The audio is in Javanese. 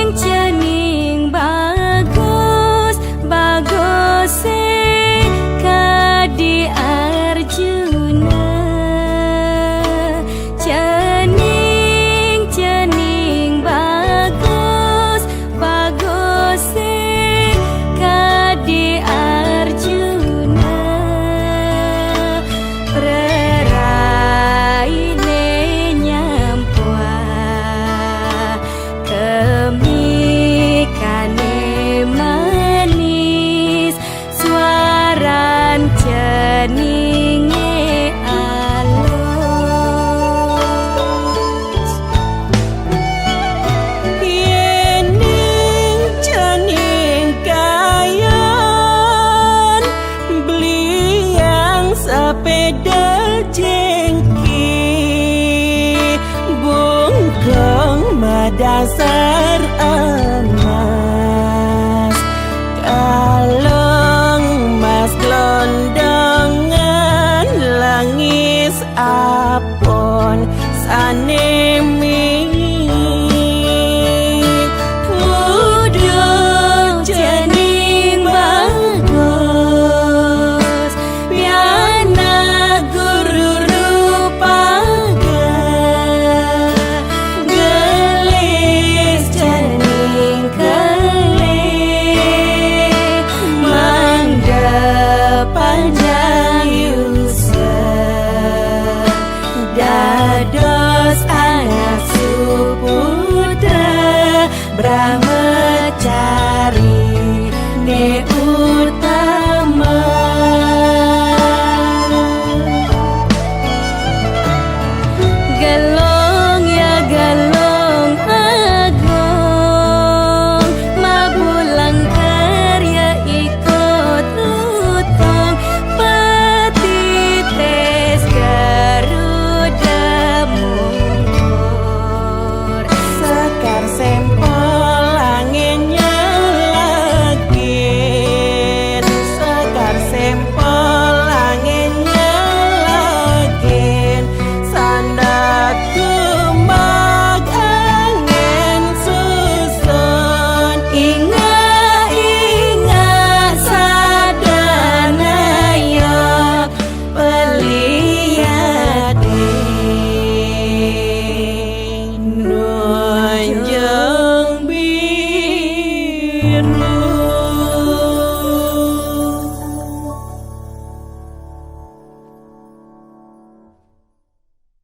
Cening bagus bagus kadi Arjuna. Cening bagus bagus kadi Arjuna. Preraine nyampuan kemikane manis, suaran ceninge alus. Yening cening kayan, beli yang sepeda jengki, bungkeng madasar emas, kalung mas glondongan, langis apon sanemi. Uduk cening bagus, piana guru rupaga, gelis cening kelih, mangga panjang Yusuf, dados anak suputra Brahmacari ne utama. Gelong ya gelong agung, mabulang karya ikut lutong, peti tes Garuda mungkur. Sekar sempol anginnya lagi, sekar sempol anginnya lagi, sandak tumbak angin susun. Ingat sadana yo peliyade, Nunjung biru.